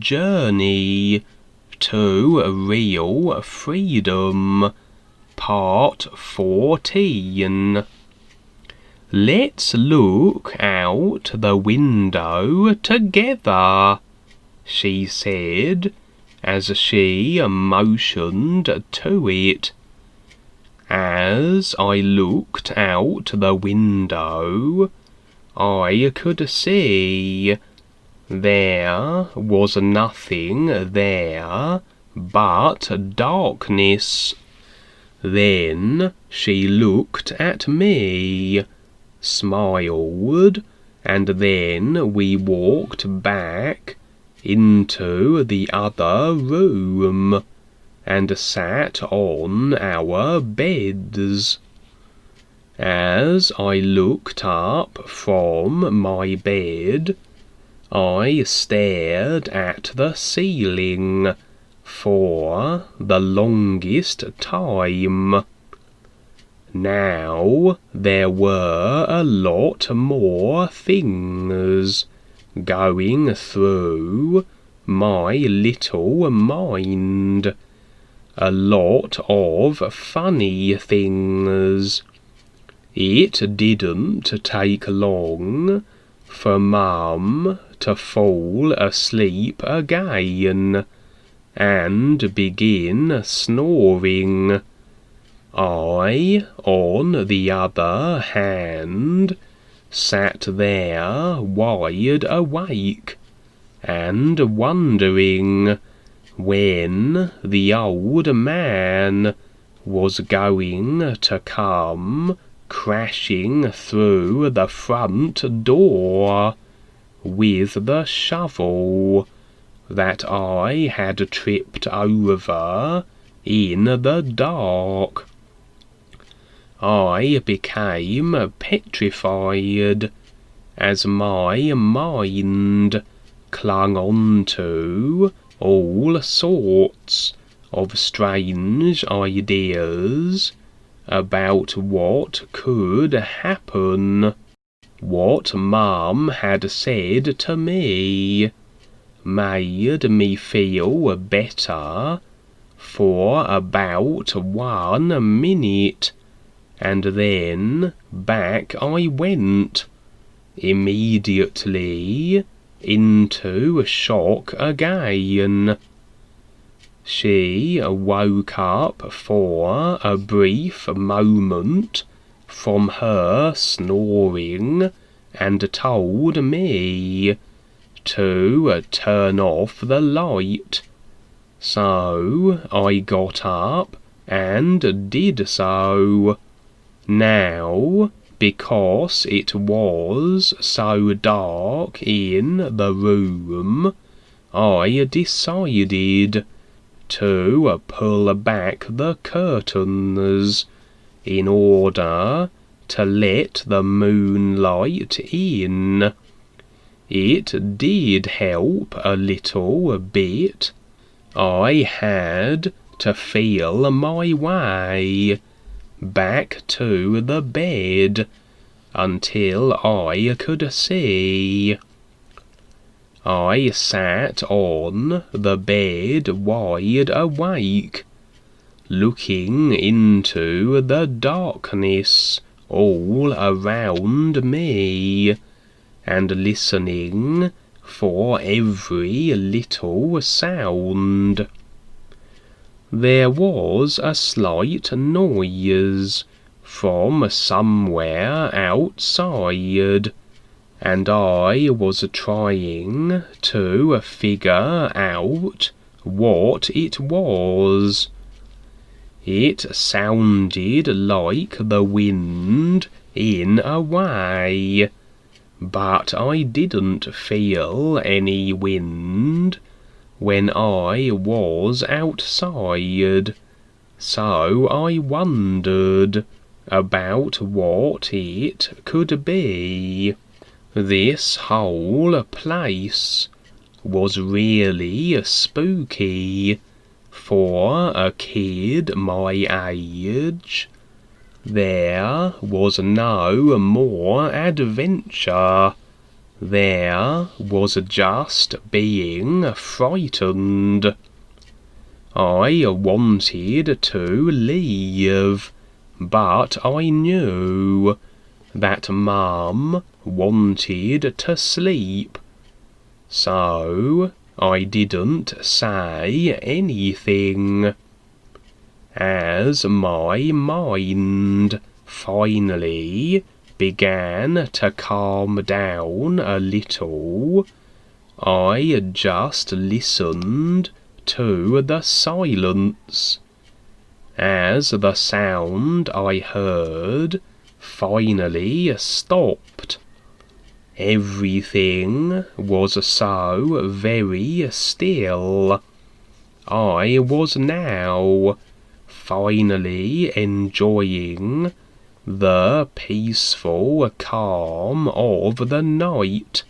Journey to Real Freedom, Part 14. Let's look out the window together, she said, as she motioned to it. As I looked out the window, I could see there was nothing there but darkness. Then she looked at me, smiled, and then we walked back into the other room and sat on our beds. As I looked up from my bed, I stared at the ceiling for the longest time. Now there were a lot more things going through my little mind. A lot of funny things. It didn't take long for Mum to fall asleep again and begin snoring. I, on the other hand, sat there wide awake and wondering when the old man was going to come crashing through the front door with the shovel that I had tripped over in the dark. I became petrified as my mind clung on to all sorts of strange ideas about what could happen. What Mum had said to me made me feel better for about 1 minute, and then back I went, immediately into shock again. She woke up for a brief moment from her snoring and told me to turn off the light. So I got up and did so. Now, because it was so dark in the room, I decided to pull back the curtains in order to let the moonlight in. It did help a little bit. I had to feel my way back to the bed until I could see. I sat on the bed wide awake, looking into the darkness all around me, and listening for every little sound. There was a slight noise from somewhere outside, and I was trying to figure out what it was. It sounded like the wind in a way, but I didn't feel any wind when I was outside, so I wondered about what it could be. This whole place was really spooky for a kid my age. There was no more adventure There was just being frightened. I wanted to leave, but I knew that Mum wanted to sleep, so I didn't say anything. As my mind finally began to calm down a little, I just listened to the silence. As the sound I heard finally stopped, everything was so very still. I was now finally enjoying the peaceful calm of the night.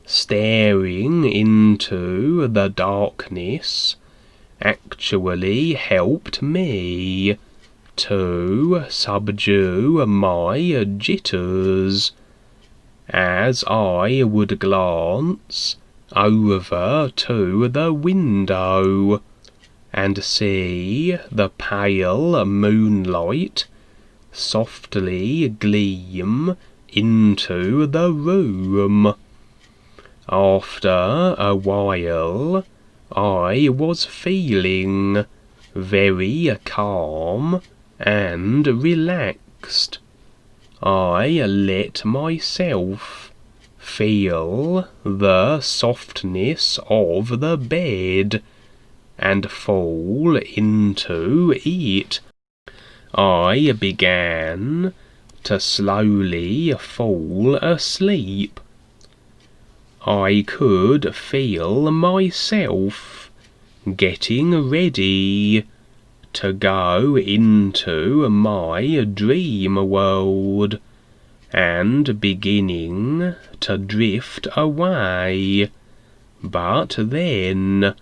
Staring into the darkness actually helped me to subdue my jitters, as I would glance over to the window and see the pale moonlight softly gleam into the room. After a while, I was feeling very calm and relaxed. I let myself feel the softness of the bed and fall into it. I began to slowly fall asleep. I could feel myself getting ready to go into my dream world and beginning to drift away. But then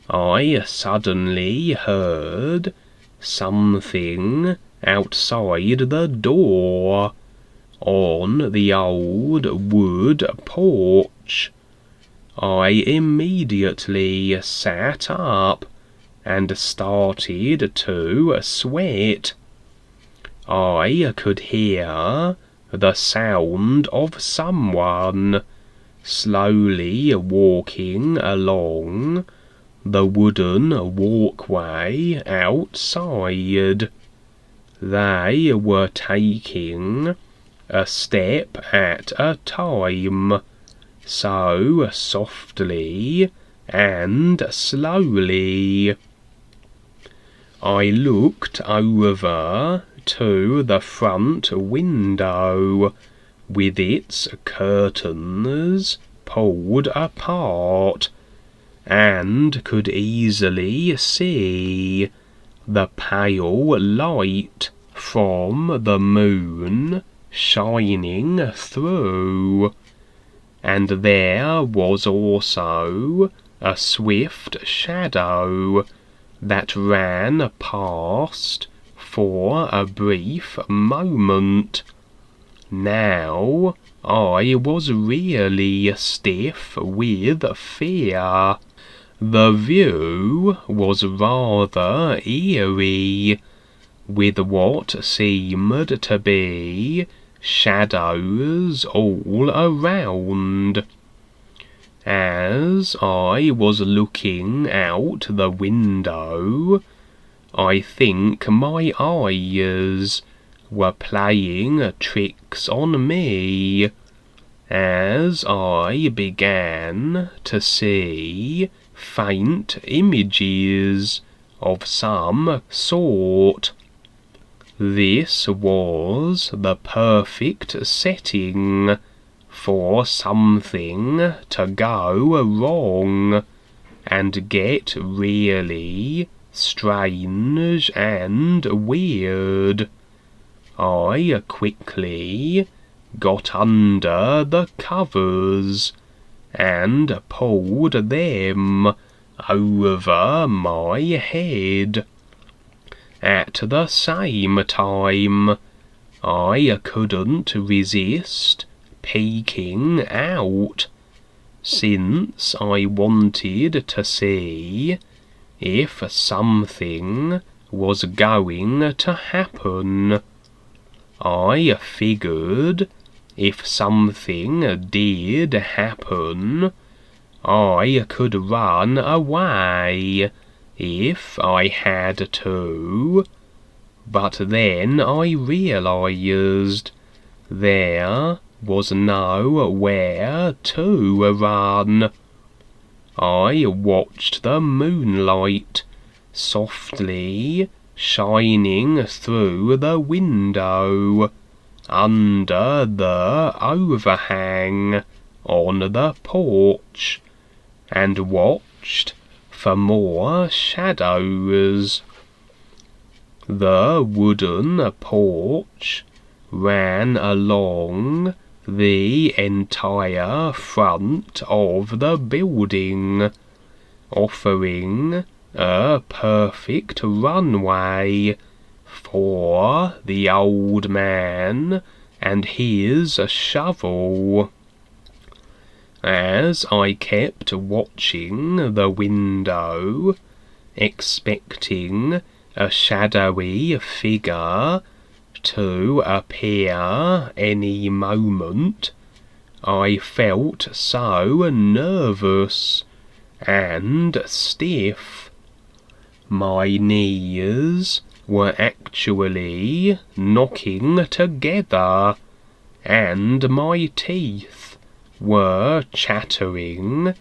I suddenly heard something outside the door on the old wood porch. I immediately sat up and started to sweat. I could hear the sound of someone slowly walking along the wooden walkway outside. They were taking a step at a time, so softly and slowly. I looked over to the front window with its curtains pulled apart, and could easily see the pale light from the moon shining through, and there was also a swift shadow that ran past for a brief moment. Now I was really stiff with fear. The view was rather eerie, with what seemed to be shadows all around. As I was looking out the window, I think my eyes were playing tricks on me, as I began to see faint images of some sort. This was the perfect setting for something to go wrong and get really strange and weird. I quickly got under the covers and pulled them over my head. At the same time, I couldn't resist peeking out, since I wanted to see if something was going to happen. I figured if something did happen, I could run away if I had to. But then I realized there was nowhere to run. I watched the moonlight softly shining through the window under the overhang on the porch, and watched for more shadows. The wooden porch ran along the entire front of the building, offering a perfect runway for the old man and his shovel. As I kept watching the window, expecting a shadowy figure to appear any moment, I felt so nervous and stiff. My knees were actually knocking together, and my teeth were chattering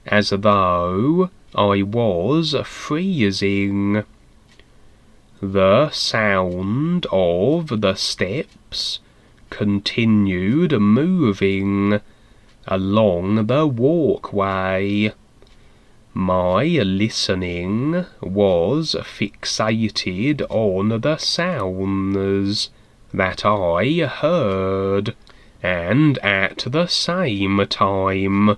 as though I was freezing. The sound of the steps continued moving along the walkway. My listening was fixated on the sounds that I heard, and at the same time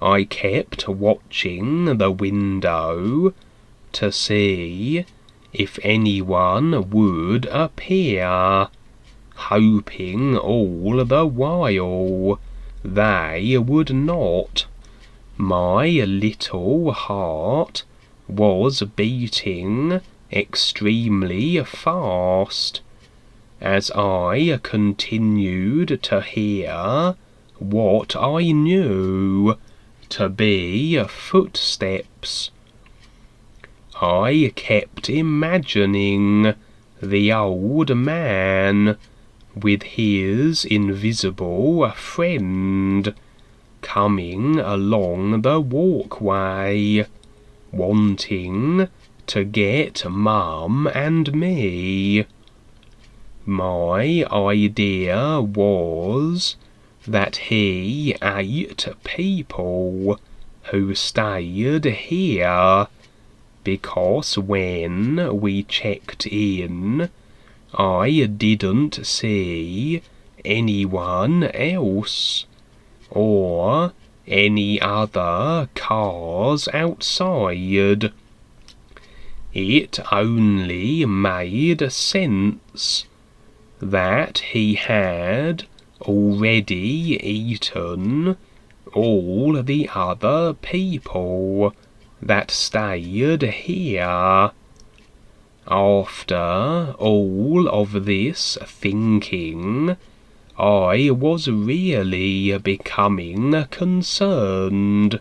I kept watching the window to see if anyone would appear, hoping all the while they would not. My little heart was beating extremely fast as I continued to hear what I knew to be footsteps. I kept imagining the old man with his invisible friend coming along the walkway, wanting to get Mum and me. My idea was that he ate people who stayed here, because when we checked in, I didn't see anyone else or any other cars outside. It only made sense that he had already eaten all the other people that stayed here. After all of this thinking, I was really becoming concerned.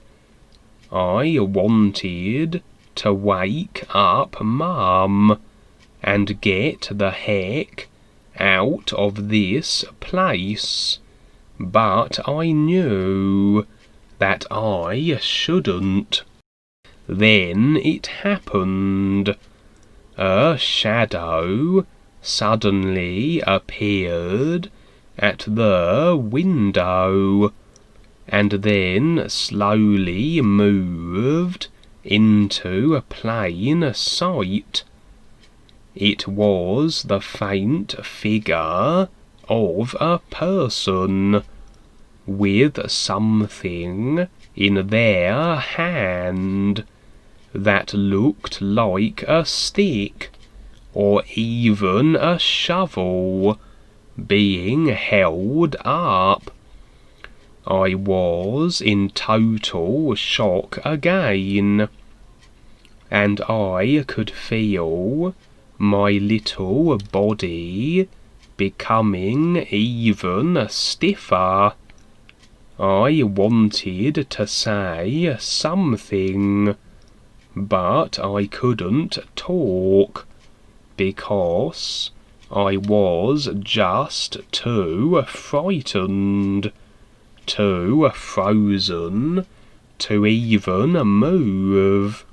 I wanted to wake up Mum and get the heck out of this place, but I knew that I shouldn't. Then it happened. A shadow suddenly appeared at the window, and then slowly moved into plain sight. It was the faint figure of a person, with something in their hand that looked like a stick, or even a shovel, being held up I was in total shock again, and I could feel my little body becoming even stiffer. I wanted to say something, but I couldn't talk, because I was just too frightened, too frozen to even move.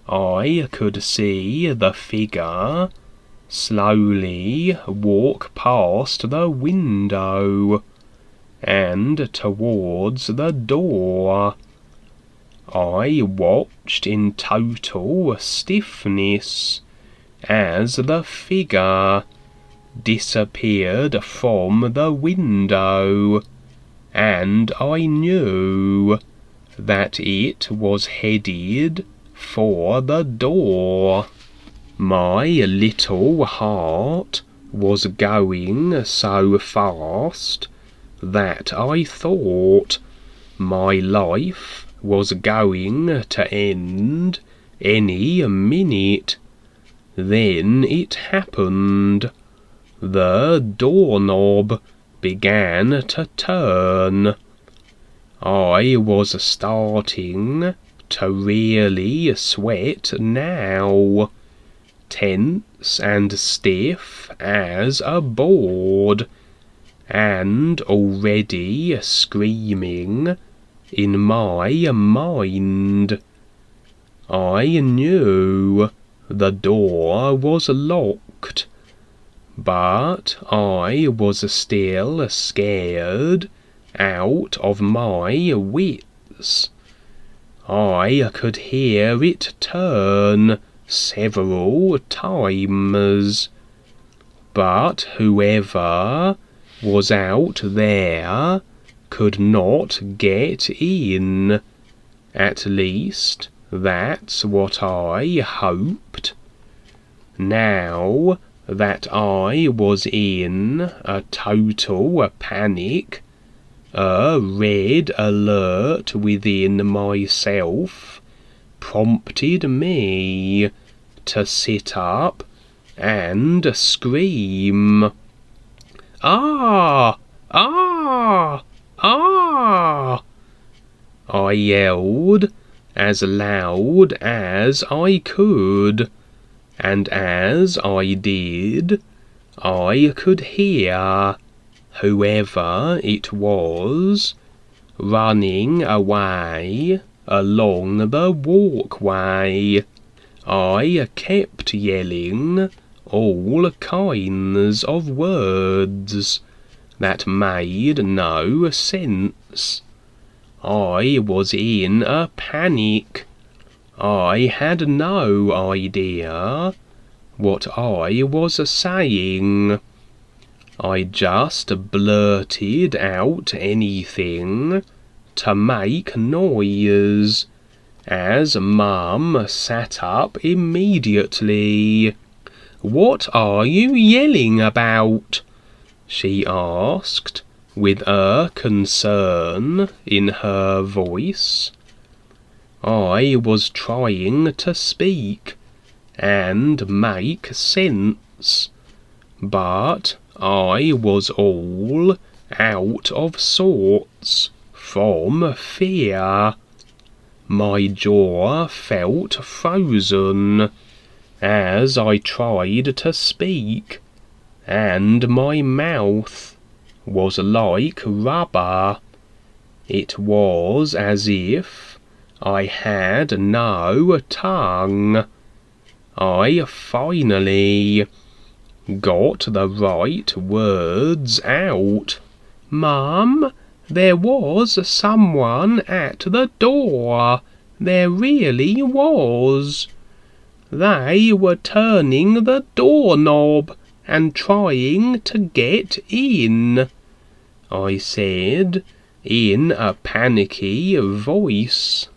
I could see the figure slowly walk past the window and towards the door. I watched in total stiffness as the figure disappeared from the window, and I knew that it was headed for the door. My little heart was going so fast that I thought my life was going to end any minute. Then it happened. The doorknob began to turn. I was starting to really sweat now, tense and stiff as a board, and already screaming in my mind. I knew the door was locked, but I was still scared out of my wits. I could hear it turn several times, but whoever was out there could not get in. At least that's what I hoped. Now that I was in a total panic, a red alert within myself prompted me to sit up and scream. "Ah! Ah! Ah!" I yelled as loud as I could, and as I did, I could hear whoever it was running away along the walkway. I kept yelling all kinds of words that made no sense. I was in a panic. I had no idea what I was saying. I just blurted out anything to make noise, as Mum sat up immediately. "What are you yelling about?" she asked, with a concern in her voice. I was trying to speak and make sense, but I was all out of sorts from fear. My jaw felt frozen as I tried to speak, and my mouth was like rubber. It was as if I had no tongue. I finally got the right words out. "Mum, there was someone at the door. There really was. They were turning the doorknob and trying to get in," I said in a panicky voice.